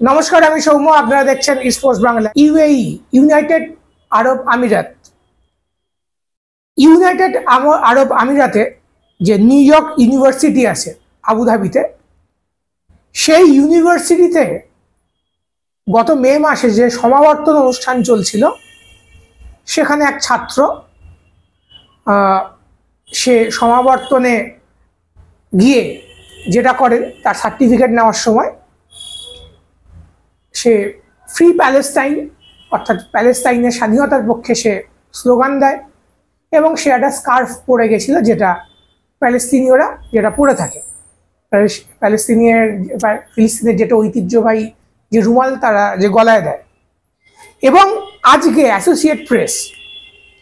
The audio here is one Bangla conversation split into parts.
নমস্কার, আমি সৌম্য। আপনারা দেখছেন স্পোর্টস বাংলা। ইউনাইটেড আরব আমিরাত। ইউনাইটেড আরব আমিরাতে যে নিউ ইয়র্ক ইউনিভার্সিটি আছে আবুধাবিতে, সেই ইউনিভার্সিটিতে গত মে মাসে যে সমাবর্তন অনুষ্ঠান চলছিল, সেখানে এক ছাত্র সে সমাবর্তনে গিয়ে যেটা করে, তার সার্টিফিকেট নেওয়ার সময় সে ফ্রি প্যালেস্টাইন অর্থাৎ প্যালেস্টাইনের স্বাধীনতার পক্ষে সে স্লোগান দেয় এবং সে একটা স্কার্ফ পরে গেছিল, যেটা প্যালেস্তিনীয়রা যেটা পরে থাকে। ফিলিস্তিনের যেটা ঐতিহ্যবাহী যে রুমাল তারা যে গলায় দেয়। এবং আজকে অ্যাসোসিয়েট প্রেস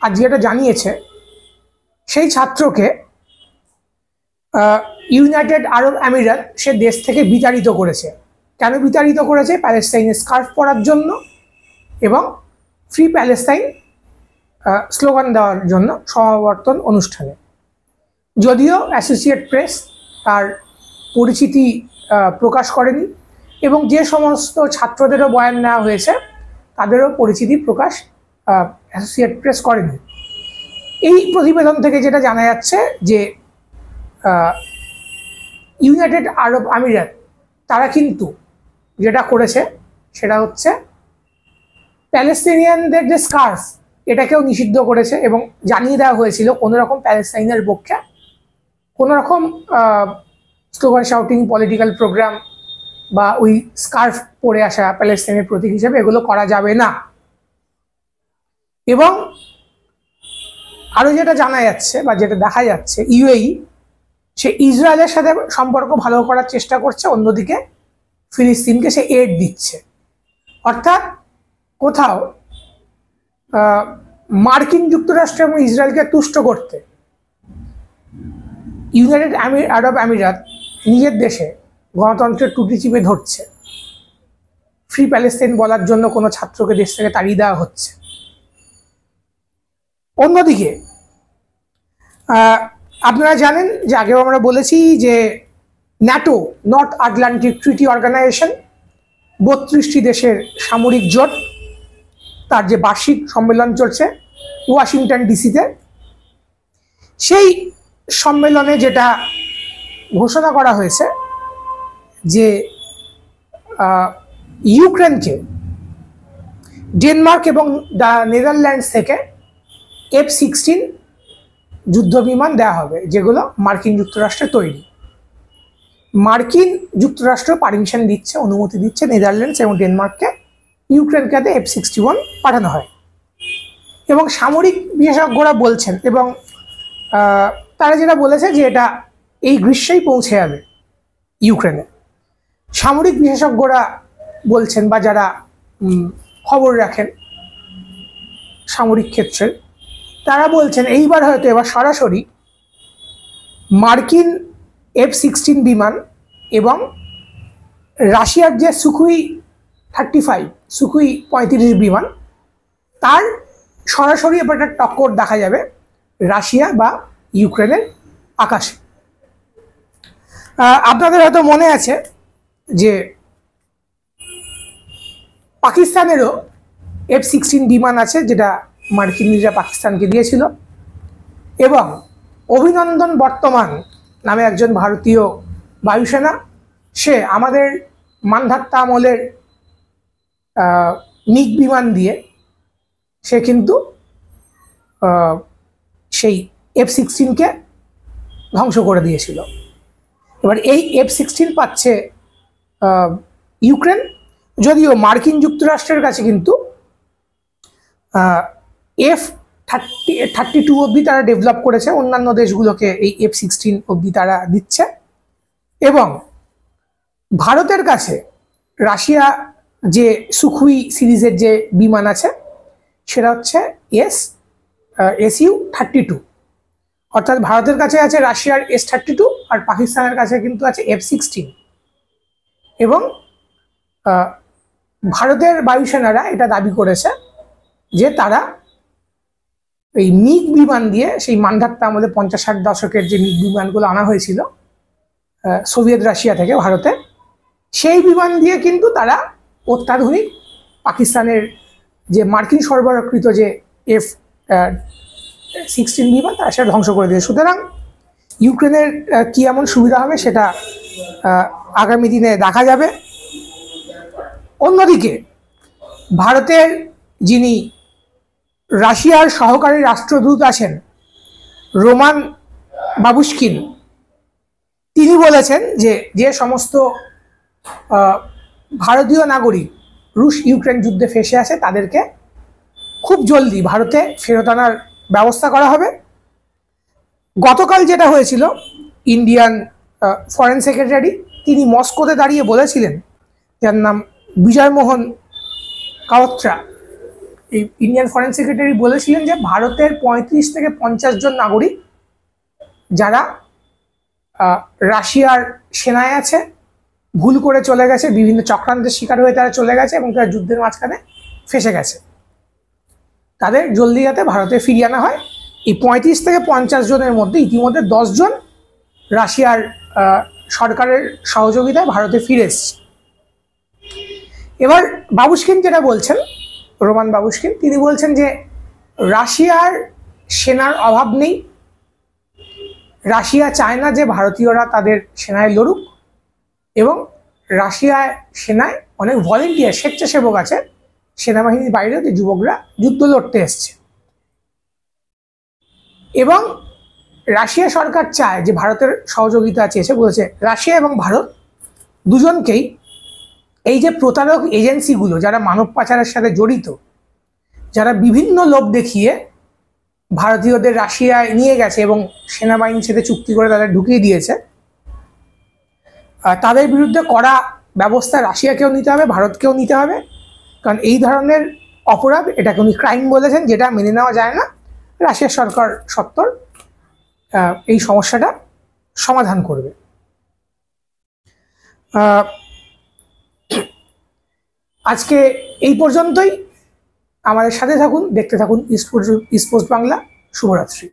আজ যেটা জানিয়েছে, সেই ছাত্রকে ইউনাইটেড আরব আমিরাত সে দেশ থেকে বিতাড়িত করেছে। কেন বিতাড়িত করেছে? প্যালেস্টাইনের স্কার্ফ পরার জন্য এবং ফ্রি প্যালেস্টাইন স্লোগান দেওয়ার জন্য সমাবর্তন অনুষ্ঠানে। যদিও অ্যাসোসিয়েট প্রেস তার পরিচিতি প্রকাশ করেনি এবং যে সমস্ত ছাত্রদেরও বয়ান নেওয়া হয়েছে তাদেরও পরিচিতি প্রকাশ অ্যাসোসিয়েট প্রেস করেনি। এই প্রতিবেদন থেকে যেটা জানা যাচ্ছে যে ইউনাইটেড আরব আমিরাত তারা কিন্তু যেটা করেছে সেটা হচ্ছে প্যালেস্তিনিয়ানদের যে স্কার্ফ এটাকেও নিষিদ্ধ করেছে এবং জানিয়ে দেওয়া হয়েছিল কোনো রকম প্যালেস্তাইনের পক্ষে কোনো রকম স্লোগান শাউটিং, পলিটিক্যাল প্রোগ্রাম বা ওই স্কার্ফ পরে আসা প্যালেস্তাইনের প্রতীক হিসেবে এগুলো করা যাবে না। এবং আরও যেটা জানা যাচ্ছে বা যেটা দেখা যাচ্ছে, সে ইসরায়েলের সাথে সম্পর্ক ভালো করার চেষ্টা করছে, অন্যদিকে ফিলিস্তিনকে সে এড দিচ্ছে। অর্থাৎ কোথাও মার্কিন যুক্তরাষ্ট্র এবং ইসরায়েলকে তুষ্ট করতে ইউনাইটেড আরব আমিরাত নিজের দেশে গণতন্ত্রের টুটি চিপে ধরছে। ফ্রি প্যালেস্তাইন বলার জন্য কোনো ছাত্রকে দেশ থেকে তাড়িয়ে দেওয়া হচ্ছে। অন্যদিকে আপনারা জানেন যে আগেও আমরা বলেছি যে NATO, north Atlantic treaty organization, 32টি দেশের সামরিক জোট, তার যে বার্ষিক সম্মেলন চলছে ওয়াশিংটন ডিসিতে, সেই সম্মেলনে যেটা ঘোষণা করা হয়েছে যে ইউক্রেনকে ডেনমার্ক এবং নেদারল্যান্ডস থেকে F-16 যুদ্ধ বিমান দেওয়া হবে, যেগুলো মার্কিন যুক্তরাষ্ট্রে তৈরি। মার্কিন যুক্তরাষ্ট্র পারমিশন দিচ্ছে, অনুমতি দিচ্ছে নেদারল্যান্ডস এবং ডেনমার্ককে ইউক্রেনকে F-61 পাঠানো হয়। এবং সামরিক বিশেষজ্ঞরা বলছেন এবং তারা যেটা বলেছে যে এটা এই গ্রীষ্মেই পৌঁছে যাবে ইউক্রেনে। সামরিক বিশেষজ্ঞরা বলছেন বা যারা খবর রাখেন সামরিক ক্ষেত্রে, তারা বলছেন এইবার হয়তো এবার সরাসরি মার্কিন F-16 বিমান এবং রাশিয়ার যে সুখুই 35 বিমান, তার সরাসরি এবার একটা টক্কর দেখা যাবে রাশিয়া বা ইউক্রেনের আকাশে। আপনাদের হয়তো মনে আছে যে পাকিস্তানেরও F-16 বিমান আছে, যেটা মার্কিনরা পাকিস্তানকে দিয়েছিল। এবং অভিনন্দন বর্তমান নামে একজন ভারতীয় বায়ুসেনা, সে আমাদের মানধাত্তা আমলের মিগ বিমান দিয়ে সে কিন্তু সেই F-16কে ধ্বংস করে দিয়েছিল। এবার এই F-16 পাচ্ছে ইউক্রেন, যদিও মার্কিন যুক্তরাষ্ট্রের কাছে কিন্তু F-32 অবধি তারা ডেভেলপ করেছে, অন্যান্য দেশগুলোকে এই F-16 অবধি তারা দিচ্ছে। এবং ভারতের কাছে রাশিয়া যে সুখুই সিরিজের যে বিমান আছে সেটা হচ্ছে Su-32, অর্থাৎ ভারতের কাছে আছে রাশিয়ার S-32 আর পাকিস্তানের কাছে কিন্তু আছে F-16। এবং ভারতের বায়ুসেনারা এটা দাবি করেছে যে তারা এই মিগ বিমান দিয়ে, সেই মানধাত্তা আমাদের 50-60 দশকের যে মিগ বিমানগুলো আনা হয়েছিল সোভিয়েত রাশিয়া থেকে ভারতে, সেই বিমান দিয়ে কিন্তু তারা অত্যাধুনিক পাকিস্তানের যে মার্কিন সরবরাহকৃত যে F-16 বিমান তারা সেটা ধ্বংস করে দিয়েছে। সুতরাং ইউক্রেনের কি এমন সুবিধা হবে সেটা আগামী দিনে দেখা যাবে। অন্যদিকে ভারতের যিনি রাশিয়ার সহকারী রাষ্ট্রদূত আছেন রোমান বাবুশকিন, তিনি বলেছেন যে সমস্ত ভারতীয় নাগরিক রুশ ইউক্রেন যুদ্ধে ফেঁসে আছে তাদেরকে খুব জলদি ভারতে ফেরত আনার ব্যবস্থা করা হবে। গতকাল যেটা হয়েছিল, ইন্ডিয়ান ফরেন সেক্রেটারি তিনি মস্কোতে দাঁড়িয়ে বলেছিলেন, যার নাম বিজয়মোহন কাওত্রা, এই ইন্ডিয়ান ফরেন সেক্রেটারি বলেছিলেন যে ভারতের 35 থেকে 50 জন নাগরিক যারা রাশিয়ার সেনায় আছে ভুল করে চলে গেছে, বিভিন্ন চক্রান্তের শিকার হয়ে তারা চলে গেছে এবং তারা যুদ্ধের মাঝখানে ফেঁসে গেছে, তাদের জলদি যাতে ভারতে ফিরিয়ে আনা হয়। এই 35 থেকে 50 জনের মধ্যে ইতিমধ্যে 10 জন রাশিয়ার সরকারের সহযোগিতায় ভারতে ফিরে এসছে। এবার বাবুশকিন যেটা বলছেন, রোমান বাবুশকিন, তিনি বলছেন যে রাশিয়ার সেনার অভাব নেই, রাশিয়া চায় না যে ভারতীয়রা তাদের সেনায় লড়ুক, এবং রাশিয়ার সেনায় অনেক ভলেন্টিয়ার স্বেচ্ছাসেবক আছে, সেনাবাহিনীর বাইরেও যে যুবকরা যুদ্ধ লড়তে এসছে। এবং রাশিয়া সরকার চায় যে ভারতের সহযোগিতা চেয়েছে, বলেছে রাশিয়া এবং ভারত দুজনকেই এই যে প্রতারক এজেন্সিগুলো যারা মানব পাচারের সাথে জড়িত, যারা বিভিন্ন লোভ দেখিয়ে ভারতীয়দের রাশিয়ায় নিয়ে গেছে এবং সেনাবাহিনীর সাথে চুক্তি করে তাদের ঢুকিয়ে দিয়েছে, তাদের বিরুদ্ধে কড়া ব্যবস্থা রাশিয়াকেও নিতে হবে, ভারতকেও নিতে হবে। কারণ এই ধরনের অপরাধ, এটাকে উনি ক্রাইম বলেছেন, যেটা মেনে নেওয়া যায় না। রাশিয়ার সরকার সত্ত্বর এই সমস্যাটা সমাধান করবে। আজকে এই পর্যন্তই। আমাদের সাথে থাকুন, দেখতে থাকুন ইস্ট পোস্ট বাংলা। শুভরাত্রি।